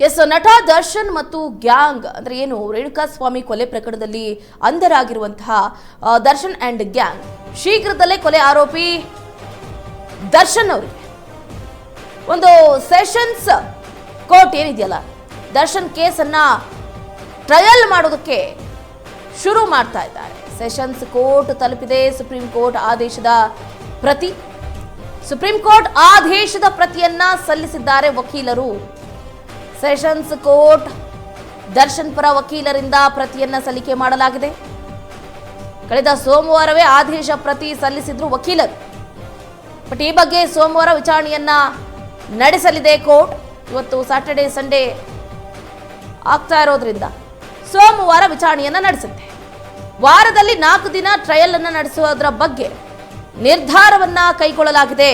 S, ನಟ ದರ್ಶನ್ ಮತ್ತು gang ಅಂದ್ರೆ ಏನು, ರೇಣುಕಾಸ್ವಾಮಿ ಕೊಲೆ ಪ್ರಕರಣದಲ್ಲಿ ಅಂಧರಾಗಿರುವಂತಹ ದರ್ಶನ್ ಅಂಡ್ ಗ್ಯಾಂಗ್ ಶೀಘ್ರದಲ್ಲೇ ಕೊಲೆ ಆರೋಪಿ ದರ್ಶನ್ ಅವರಿಗೆ ಒಂದು ಸೆಷನ್ಸ್ ಕೋರ್ಟ್ ಏನಿದೆಯಲ್ಲ, ದರ್ಶನ್ ಕೇಸನ್ನ ಟ್ರಯಲ್ ಮಾಡೋದಕ್ಕೆ ಶುರು ಮಾಡ್ತಾ ಇದ್ದಾರೆ. ಸೆಷನ್ಸ್ ಕೋರ್ಟ್ ತಲುಪಿದೆ ಸುಪ್ರೀಂ ಕೋರ್ಟ್ ಆದೇಶದ ಪ್ರತಿ. ಸುಪ್ರೀಂ ಕೋರ್ಟ್ ಆದೇಶದ ಪ್ರತಿಯನ್ನ ಸಲ್ಲಿಸಿದ್ದಾರೆ ವಕೀಲರು. ಸೆಷನ್ಸ್ ಕೋರ್ಟ್ ದರ್ಶನ್ ಪರ ವಕೀಲರಿಂದ ಪ್ರತಿಯನ್ನ ಸಲ್ಲಿಕೆ ಮಾಡಲಾಗಿದೆ. ಕಳೆದ ಸೋಮವಾರವೇ ಆದೇಶ ಪ್ರತಿ ಸಲ್ಲಿಸಿದ್ರು ವಕೀಲರು. ಬಟ್ ಈ ಬಗ್ಗೆ ಸೋಮವಾರ ವಿಚಾರಣೆಯನ್ನ ನಡೆಸಲಿದೆ ಕೋರ್ಟ್. ಇವತ್ತು ಸ್ಯಾಟರ್ಡೆ ಸಂಡೇ ಆಗ್ತಾ ಇರೋದ್ರಿಂದ ಸೋಮವಾರ ವಿಚಾರಣೆಯನ್ನ ನಡೆಸುತ್ತೆ. ವಾರದಲ್ಲಿ 4 ದಿನ ಟ್ರಯಲ್ ಅನ್ನ ನಡೆಸುವುದರ ಬಗ್ಗೆ ನಿರ್ಧಾರವನ್ನ ಕೈಗೊಳ್ಳಲಾಗಿದೆ.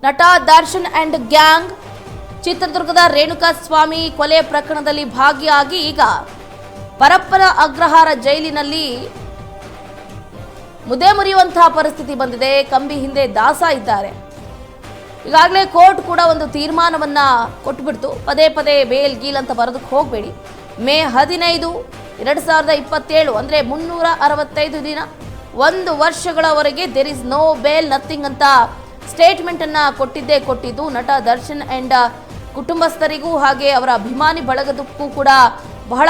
ನಟ ದರ್ಶನ್ ಅಂಡ್ ಗ್ಯಾಂಗ್ ಚಿತ್ರದುರ್ಗದ ರೇಣುಕಾಸ್ವಾಮಿ ಕೊಲೆ ಪ್ರಕರಣದಲ್ಲಿ ಭಾಗಿಯಾಗಿ ಈಗ ಪರಪ್ಪನ ಅಗ್ರಹಾರ ಜೈಲಿನಲ್ಲಿ ಮುದ್ದೆ ಮುರಿಯುವಂತಹ ಪರಿಸ್ಥಿತಿ ಬಂದಿದೆ. ಕಂಬಿ ಹಿಂದೆ ದಾಸ ಇದ್ದಾರೆ. ಈಗಾಗಲೇ ಕೋರ್ಟ್ ಕೂಡ ಒಂದು ತೀರ್ಮಾನವನ್ನ ಕೊಟ್ಟುಬಿಡ್ತು. ಪದೇ ಪದೇ ಬೇಲ್ ಗೀಲ್ ಅಂತ ಬರೋದಕ್ಕೆ ಹೋಗಬೇಡಿ. ಮೇ 15, 2027 ಅಂದ್ರೆ 365 ದಿನ, 1 ವರ್ಷಗಳವರೆಗೆ there is no bail nothing ಅಂತ ಸ್ಟೇಟ್ಮೆಂಟ್ ಅನ್ನ ಕೊಟ್ಟಿದ್ದು ನಟ ದರ್ಶನ್ ಅಂಡ್ ಕುಟುಂಬಸ್ಥರಿಗೂ ಹಾಗೆ ಅವರ ಅಭಿಮಾನಿ ಬಳಗದಕ್ಕೂ ಕೂಡ ಬಹಳ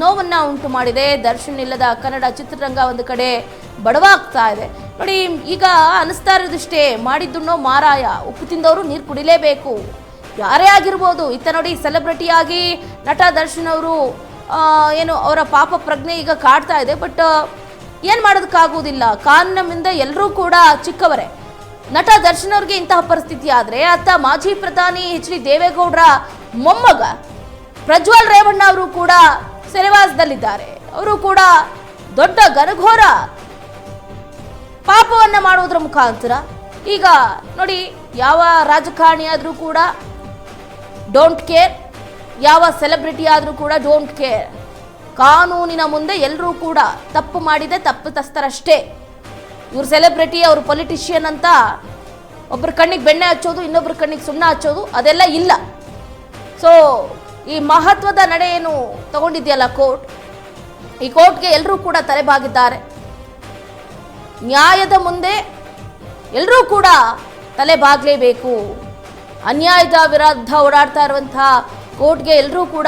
ನೋವನ್ನ ಉಂಟು ಮಾಡಿದೆ. ದರ್ಶನ್ ಇಲ್ಲದ ಕನ್ನಡ ಚಿತ್ರರಂಗ ಒಂದು ಕಡೆ ಬಡವಾಗ್ತಾ ಇದೆ. ನೋಡಿ, ಈಗ ಅನಿಸ್ತಾ ಇರೋದಿಷ್ಟೇ, ಮಾಡಿದ್ದುಣ್ಣೋ ಮಾರಾಯ, ಉಪ್ಪು ತಿಂದವರು ನೀರು ಕುಡಿಲೇಬೇಕು. ಯಾರೇ ಆಗಿರ್ಬೋದು. ಇತ್ತ ನೋಡಿ, ಸೆಲೆಬ್ರಿಟಿಯಾಗಿ ನಟ ದರ್ಶನ್ ಅವರು ಏನು ಅವರ ಪಾಪ ಪ್ರಜ್ಞೆ ಈಗ ಕಾಡ್ತಾ ಇದೆ. ಬಟ್ ಏನು ಮಾಡೋದಕ್ಕಾಗುವುದಿಲ್ಲ. ಕಾನೂನಿನ ಮುಂದೆ ಎಲ್ಲರೂ ಕೂಡ ಚಿಕ್ಕವರೇ. ನಟ ದರ್ಶನ್ ಅವ್ರಿಗೆ ಇಂತಹ ಪರಿಸ್ಥಿತಿ ಆದರೆ ಅತ್ತ ಮಾಜಿ ಪ್ರಧಾನಿ ಎಚ್ ಡಿ ದೇವೇಗೌಡರ ಮೊಮ್ಮಗ ಪ್ರಜ್ವಲ್ ರೇವಣ್ಣ ಅವರು ಕೂಡ ಸೆರೆವಾಸದಲ್ಲಿದ್ದಾರೆ. ಅವರು ಕೂಡ ದೊಡ್ಡ ಘನಘೋರ ಪಾಪವನ್ನ ಮಾಡುವುದರ ಮುಖಾಂತರ ಈಗ ನೋಡಿ, ಯಾವ ರಾಜಕಾರಣಿ ಆದರೂ ಕೂಡ ಡೋಂಟ್ ಕೇರ್, ಯಾವ ಸೆಲೆಬ್ರಿಟಿ ಆದರೂ ಕೂಡ ಡೋಂಟ್ ಕೇರ್. ಕಾನೂನಿನ ಮುಂದೆ ಎಲ್ಲರೂ ಕೂಡ ತಪ್ಪು ಮಾಡಿದೆ ತಪ್ಪಿತಸ್ಥರಷ್ಟೇ. ಇವ್ರು ಸೆಲೆಬ್ರಿಟಿ, ಅವರು ಪೊಲಿಟಿಷಿಯನ್ ಅಂತ ಒಬ್ಬರ ಕಣ್ಣಿಗೆ ಬೆಣ್ಣೆ ಹಚ್ಚೋದು, ಇನ್ನೊಬ್ಬರ ಕಣ್ಣಿಗೆ ಸುಣ್ಣ ಹಚ್ಚೋದು ಅದೆಲ್ಲ ಇಲ್ಲ. ಸೊ ಈ ಮಹತ್ವದ ನಡೆ ಏನು ತಗೊಂಡಿದೆಯಲ್ಲ ಕೋರ್ಟ್, ಈ ಕೋರ್ಟ್ಗೆ ಎಲ್ಲರೂ ಕೂಡ ತಲೆಬಾಗಿದ್ದಾರೆ. ನ್ಯಾಯದ ಮುಂದೆ ಎಲ್ಲರೂ ಕೂಡ ತಲೆಬಾಗಲೇಬೇಕು. ಅನ್ಯಾಯದ ವಿರುದ್ಧ ಓಡಾಡ್ತಾ ಇರುವಂತಹ ಕೋರ್ಟ್ಗೆ ಎಲ್ಲರೂ ಕೂಡ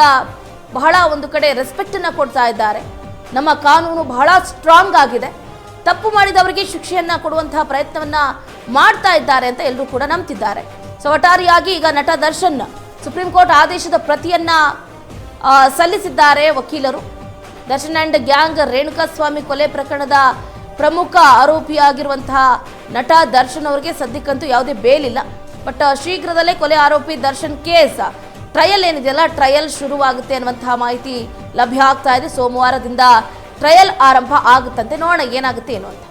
ಬಹಳ ಒಂದು ಕಡೆ ರೆಸ್ಪೆಕ್ಟ್ ಅನ್ನ ಕೊಡ್ತಾ ಇದ್ದಾರೆ. ನಮ್ಮ ಕಾನೂನು ಬಹಳ ಸ್ಟ್ರಾಂಗ್ ಆಗಿದೆ. ತಪ್ಪು ಮಾಡಿದವರಿಗೆ ಶಿಕ್ಷೆಯನ್ನ ಕೊಡುವಂತಹ ಪ್ರಯತ್ನವನ್ನ ಮಾಡ್ತಾ ಇದ್ದಾರೆ ಅಂತ ಎಲ್ಲರೂ ಕೂಡ ನಂಬ್ತಿದ್ದಾರೆ. ಸೊ ಒಟ್ಟಾರೆಯಾಗಿ ಈಗ ನಟ ದರ್ಶನ್ ಸುಪ್ರೀಂ ಕೋರ್ಟ್ ಆದೇಶದ ಪ್ರತಿಯನ್ನ ಸಲ್ಲಿಸಿದ್ದಾರೆ ವಕೀಲರು. ದರ್ಶನ್ ಅಂಡ್ ಗ್ಯಾಂಗ್ ರೇಣುಕಾಸ್ವಾಮಿ ಕೊಲೆ ಪ್ರಕರಣದ ಪ್ರಮುಖ ಆರೋಪಿಯಾಗಿರುವಂತಹ ನಟ ದರ್ಶನ್ ಅವರಿಗೆ ಸದ್ಯಕ್ಕಂತೂ ಯಾವುದೇ ಬೇಲ್ ಇಲ್ಲ. ಬಟ್ ಶೀಘ್ರದಲ್ಲೇ ಕೊಲೆ ಆರೋಪಿ ದರ್ಶನ್ ಕೇಸ್ ಟ್ರಯಲ್ ಏನಿದೆಯಲ್ಲ, ಟ್ರಯಲ್ ಶುರುವಾಗುತ್ತೆ ಅನ್ನುವಂತಹ ಮಾಹಿತಿ ಲಭ್ಯ ಆಗ್ತಾ ಇದೆ. ಸೋಮವಾರದಿಂದ ಟ್ರಯಲ್ ಆರಂಭ ಆಗುತ್ತಂತೆ. ನೋಡೋಣ ಏನಾಗುತ್ತೆ ಏನು ಅಂತ.